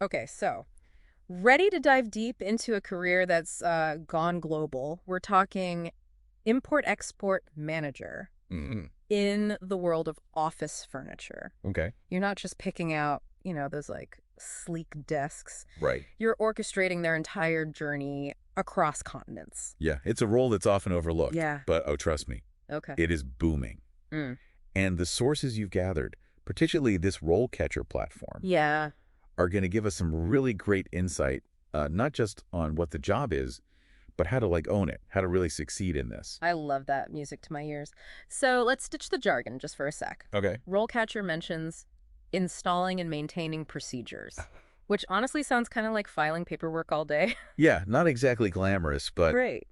Okay, so ready to dive deep into a career that's gone global. We're talking import-export manager Mm, in the world of office furniture. okay. You're not just picking out, those like sleek desks. Right. You're orchestrating their entire journey across continents. Yeah, it's a role that's often overlooked, Yeah. but oh, trust me, Okay. it is booming. Mm. And the sources you've gathered, particularly this RoleCatcher platform, Yeah. are going to give us some really great insight, not just on what the job is, but how to like own it, how to really succeed in this. I love that music to my ears. So let's ditch the jargon just for a sec. Okay. RoleCatcher mentions installing and maintaining procedures, which honestly sounds kind of like filing paperwork all day. Yeah, not exactly glamorous, but Great.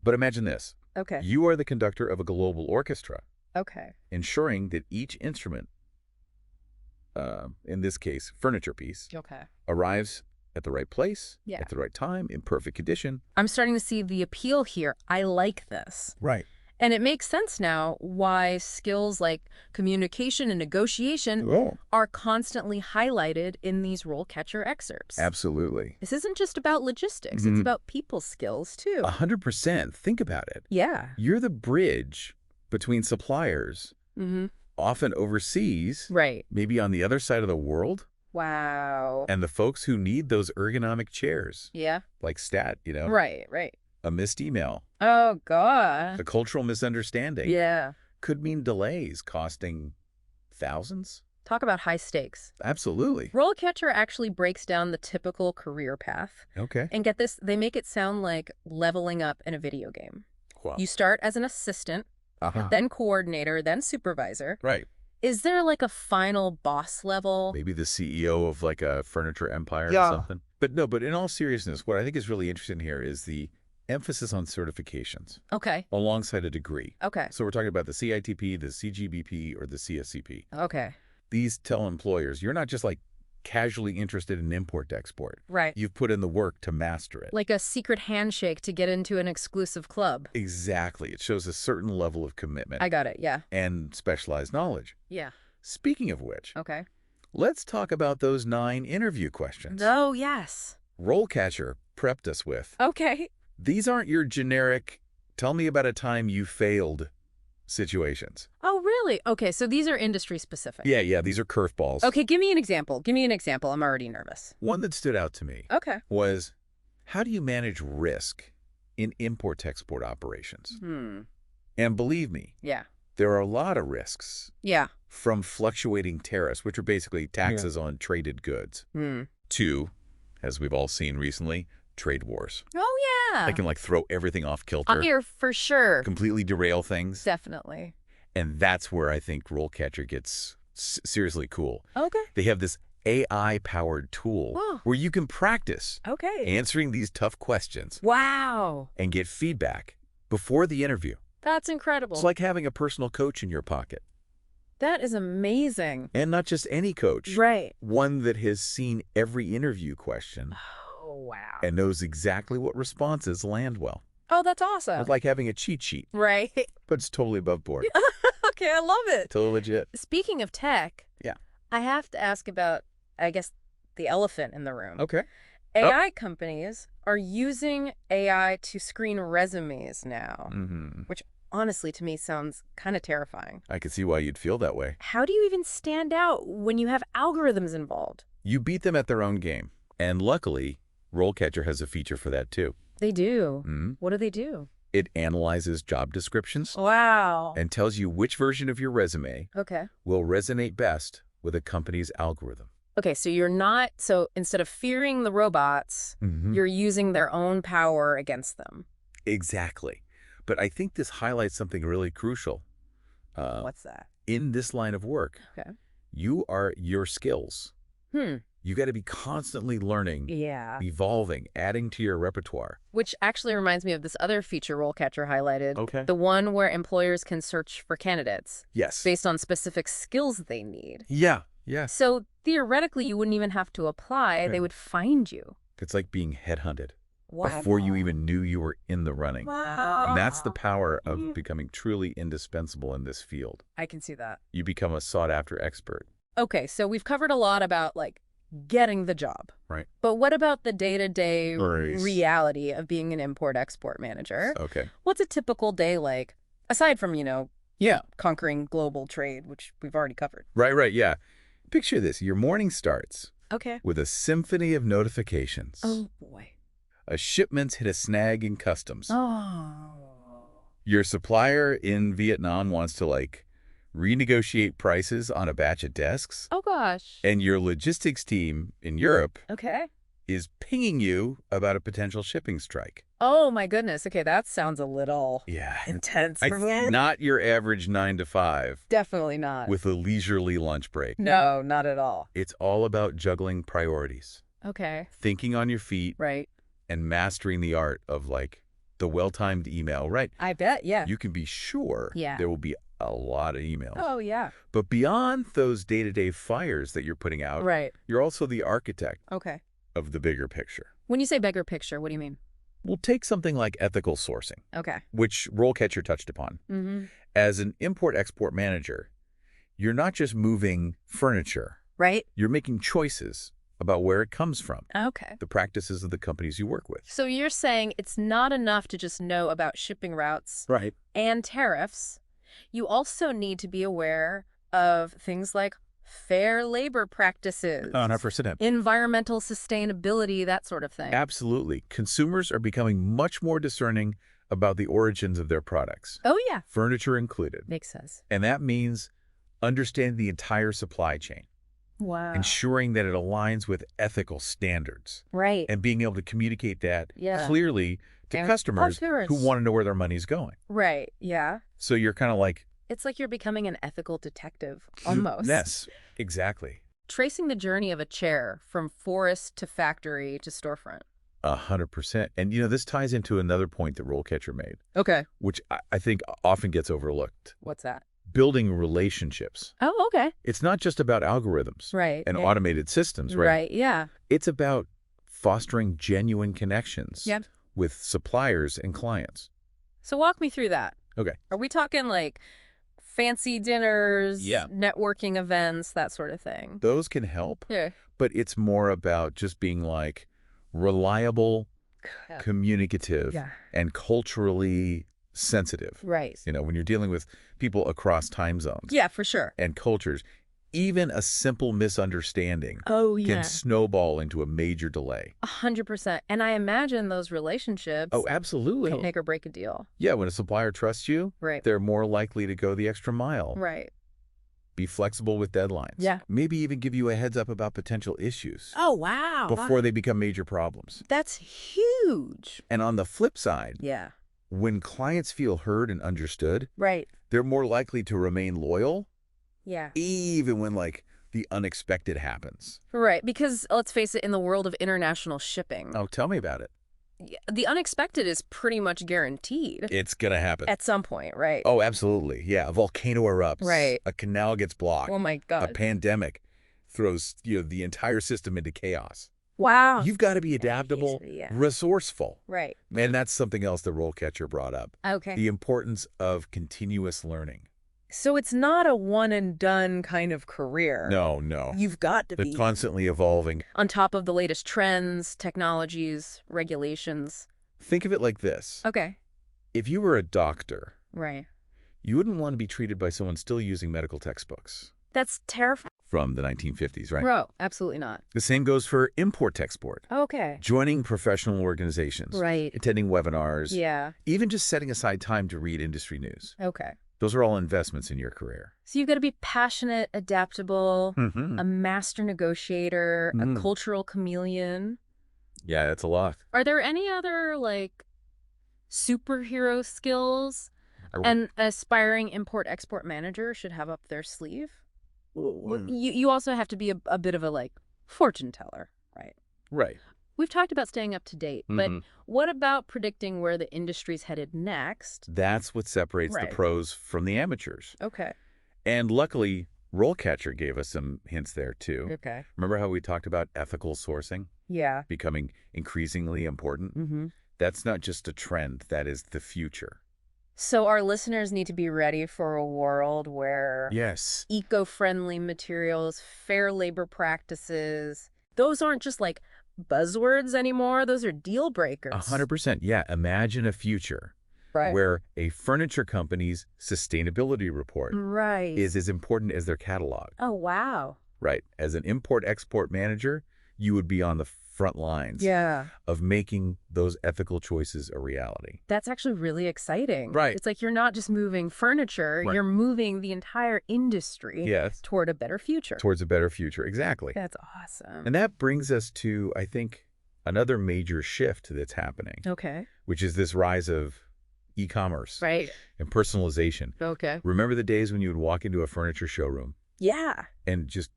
imagine this. Okay. You are the conductor of a global orchestra, Okay. ensuring that each instrument, in this case, furniture piece, Okay. arrives at the right place, Yeah. at the right time, in perfect condition. I'm starting to see the appeal here. I like this. Right. And it makes sense now why skills like communication and negotiation Oh. are constantly highlighted in these RoleCatcher excerpts. Absolutely. This isn't just about logistics. Mhm. It's about people skills, too. 100%. Think about it. Yeah. You're the bridge between suppliers, Mm-hmm. often overseas, Right. maybe on the other side of the world, Wow. and the folks who need those ergonomic chairs, Yeah. like stat, Right, right. a missed email, Oh, God. a cultural misunderstanding Yeah. could mean delays costing thousands. Talk about high stakes. Absolutely. RoleCatcher actually breaks down the typical career path. Okay. And get this, they make it sound like leveling up in a video game. Wow. You start as an assistant, then coordinator, then supervisor. Right. Is there like a final boss level? Maybe the CEO of like a furniture empire Yeah. or something. But in all seriousness, what I think is really interesting here is the emphasis on certifications Okay. alongside a degree. Okay. So we're talking about the CITP, the CGBP, or the CSCP. Okay. These tell employers you're not just like casually interested in import-export. Right. You've put in the work to master it. Like a secret handshake to get into an exclusive club. Exactly. It shows a certain level of commitment I got it. Yeah. and specialized knowledge. Yeah. Speaking of which, Okay. let's talk about those 9 interview questions. Oh, yes. RoleCatcher prepped us with. Okay. These aren't your generic, tell me about a time you failed situations. Oh, really? Okay, so these are industry specific. Yeah, these are curveballs. Okay, give me an example. Give me an example. I'm already nervous. One that stood out to me Okay. was, how do you manage risk in import-export operations? And believe me, Yeah. there are a lot of risks, Yeah. from fluctuating tariffs, which are basically taxes on traded goods, to, as we've all seen recently, trade wars. Oh, yeah. They can like throw everything off I'm kilter, here for sure. completely derail things. Definitely. And that's where I think RoleCatcher gets seriously cool. Okay. They have this AI-powered tool Wow. where you can practice Okay. answering these tough questions Wow. and get feedback before the interview. That's incredible. It's like having a personal coach in your pocket. That is amazing. And not just any coach. Right. One that has seen every interview question Oh, wow. and knows exactly what responses land well. Oh, that's awesome. It's like having a cheat sheet, Right. but it's totally above board. Okay, I love it. Totally legit. Speaking of tech, Yeah. I have to ask about, I guess, the elephant in the room. Okay. AI companies are using AI to screen resumes now, which honestly to me sounds kind of terrifying. I can see why you'd feel that way. How do you even stand out when you have algorithms involved? You beat them at their own game. And luckily, RoleCatcher has a feature for that too. They do. Mhm. What do they do? It analyzes job descriptions Wow. and tells you which version of your resume Okay. will resonate best with a company's algorithm. Okay, so you're not, so instead of fearing the robots, you're using their own power against them. Exactly. But I think this highlights something really crucial. What's that? In this line of work, Okay. you are your skills. You got to be constantly learning, Yeah. evolving, adding to your repertoire. Which actually reminds me of this other feature RoleCatcher highlighted. Okay. The one where employers can search for candidates Yes. based on specific skills they need. Yeah. Yes. So theoretically, you wouldn't even have to apply. They would find you. It's like being headhunted Wow. before you even knew you were in the running. Wow. And that's the power of becoming truly indispensable in this field. I can see that. You become a sought-after expert. Okay, so we've covered a lot about like getting the job. Right. But what about the day-to-day Right. reality of being an import-export manager? Okay. What's a typical day like, aside from, Yeah. conquering global trade, which we've already covered? Right, yeah. Picture this. Your morning starts Okay. with a symphony of notifications. Oh, boy. A shipment's hit a snag in customs. Oh. Your supplier in Vietnam wants to, renegotiate prices on a batch of desks. Oh, gosh. And your logistics team in Europe Okay. is pinging you about a potential shipping strike. Oh, my goodness. Okay, that sounds a little intense. Not your average 9 to 5 Definitely not. with a leisurely lunch break. No, not at all. It's all about juggling priorities, Okay. thinking on your feet, Right. and mastering the art of, the well-timed email, right? I bet, yeah. You can be sure there will be a lot of emails. Oh, yeah. But beyond those day-to-day fires that you're putting out, Right. you're also the architect Okay. of the bigger picture. When you say bigger picture, what do you mean? We'll take something like ethical sourcing, Okay. which RoleCatcher touched upon. Mm-hmm. As an import-export manager, you're not just moving furniture. Right? You're making choices about where it comes from, Okay. the practices of the companies you work with. So you're saying it's not enough to just know about shipping routes Right. and tariffs. You also need to be aware of things like fair labor practices, 100%. environmental sustainability, that sort of thing. Absolutely. Consumers are becoming much more discerning about the origins of their products, Oh, yeah. furniture included. Makes sense. And that means understanding the entire supply chain, Wow. ensuring that it aligns with ethical standards, Right. and being able to communicate that Yeah. clearly to And customers customers. who want to know where their money's going. Right. Yeah. So you're kind of like, It's like you're becoming an ethical detective, almost. yes, exactly. Tracing the journey of a chair from forest to factory to storefront. 100%. And, this ties into another point that RoleCatcher made, Okay. which I think often gets overlooked. What's that? Building relationships. Oh, okay. It's not just about algorithms Right. and yeah. automated systems, right? Right. Yeah. It's about fostering genuine connections Yep. with suppliers and clients. So walk me through that. Okay. Are we talking like fancy dinners, Yeah. networking events, that sort of thing? Those can help, Yeah. but it's more about just being reliable, Yeah. communicative, Yeah. and culturally sensitive. Right. When you're dealing with people across time zones Yeah, for sure. and cultures, even a simple misunderstanding Oh, can snowball into a major delay. 100%. And I imagine those relationships Oh, absolutely. can make or break a deal. Yeah, when a supplier trusts you, Right. they're more likely to go the extra mile. Right. Be flexible with deadlines. Yeah. Maybe even give you a heads up about potential issues Oh, wow. before they become major problems. That's huge. And on the flip side, Yeah. when clients feel heard and understood, Right. they're more likely to remain loyal, Yeah. even when the unexpected happens. Right. Because let's face it, in the world of international shipping, Oh, tell me about it. the unexpected is pretty much guaranteed It's going to happen. at some point, right? Oh, absolutely. Yeah, a volcano erupts. Right. A canal gets blocked. Oh, my A God. pandemic throws the entire system into chaos. Wow. You've got to be adaptable, Yeah. resourceful. Right. And that's something else that RoleCatcher brought up. Okay. The importance of continuous learning. So it's not a one and done kind of career. No. You've got to They're be constantly evolving. on top of the latest trends, technologies, regulations. Think of it like this. Okay. If you were a doctor, Right. you wouldn't want to be treated by someone still using medical textbooks That's terrifying. from the 1950s, right? Bro, absolutely not. The same goes for import-export. Okay. Joining professional organizations. Right. Attending webinars. Yeah. Even just setting aside time to read industry news. Okay. Those are all investments in your career. So you've got to be passionate, adaptable, Mm-hmm. a master negotiator, a cultural chameleon. Yeah, that's a lot. Are there any other, superhero skills an aspiring import-export manager should have up their sleeve? You also have to be a bit of a, fortune teller, right? Right. We've talked about staying up to date, but what about predicting where the industry's headed next? That's what separates Right. the pros from the amateurs. Okay. And luckily, RoleCatcher gave us some hints there, too. Okay. Remember how we talked about ethical sourcing Yeah. becoming increasingly important? Mm-hmm. That's not just a trend. That is the future. So our listeners need to be ready for a world where Yes. eco-friendly materials, fair labor practices, those aren't just like buzzwords anymore. Those are deal breakers. 100%. Yeah. Imagine a future where a furniture company's sustainability report is as important as their catalog. Oh, wow. Right. As an import-export manager, you would be on the front lines of making those ethical choices a reality. That's actually really exciting. Right. It's like you're not just moving furniture, you're moving the entire industry toward a better future. Towards a better future. Exactly. That's awesome. And that brings us to, I think, another major shift that's happening. Okay. Which is this rise of e-commerce. Right. And personalization. Okay. Remember the days when you would walk into a furniture showroom? Yeah. And just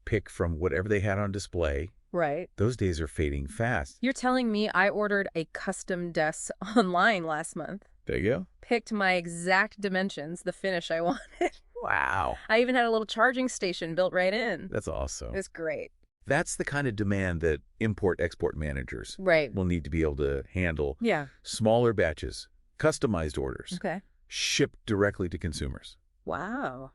pick from whatever they had on display. Right. Those days are fading fast. You're telling me I ordered a custom desk online last month. There you go. Picked my exact dimensions, the finish I wanted. Wow. I even had a little charging station built right in. That's awesome. It's great. That's the kind of demand that import-export managers will need to be able to handle. Yeah. Smaller batches, customized orders. Okay. Shipped directly to consumers. Wow.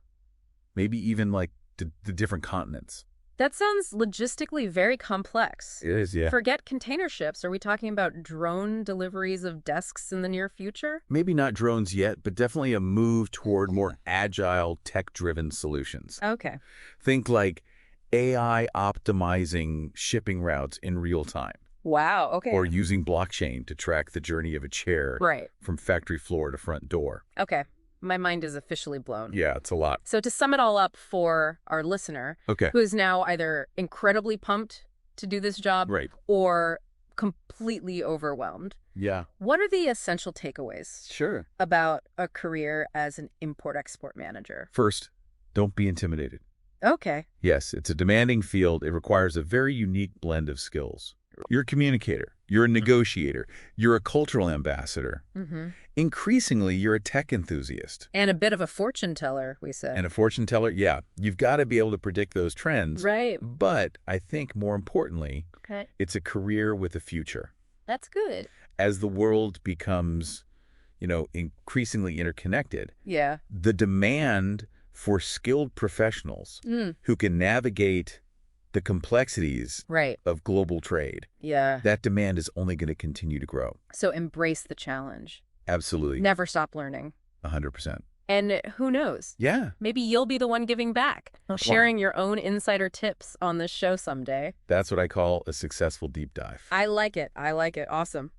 Maybe even like the different continents. That sounds logistically very complex. It is, yeah. Forget container ships. Are we talking about drone deliveries of desks in the near future? Maybe not drones yet, but definitely a move toward more agile, tech-driven solutions. Okay. Think like AI optimizing shipping routes in real time. Wow, okay. Or using blockchain to track the journey of a chair from factory floor to front door. Okay. My mind is officially blown. Yeah, it's a lot. So to sum it all up for our listener, who is now either incredibly pumped to do this job or completely overwhelmed, what are the essential takeaways about a career as an import-export manager? First, don't be intimidated. Okay. Yes, it's a demanding field. It requires a very unique blend of skills. You're a communicator. You're a negotiator. You're a cultural ambassador. Increasingly, you're a tech enthusiast. And a bit of a fortune teller, we said. And a fortune teller, yeah. You've got to be able to predict those trends. Right. But I think more importantly, it's a career with a future. That's good. As the world becomes, increasingly interconnected, the demand for skilled professionals who can navigate the complexities of global trade. That demand is only going to continue to grow. So embrace the challenge. Absolutely. Never stop learning. 100%. And who knows? Yeah. Maybe you'll be the one giving back, sharing your own insider tips on this show someday. That's what I call a successful deep dive. I like it. I like it. Awesome.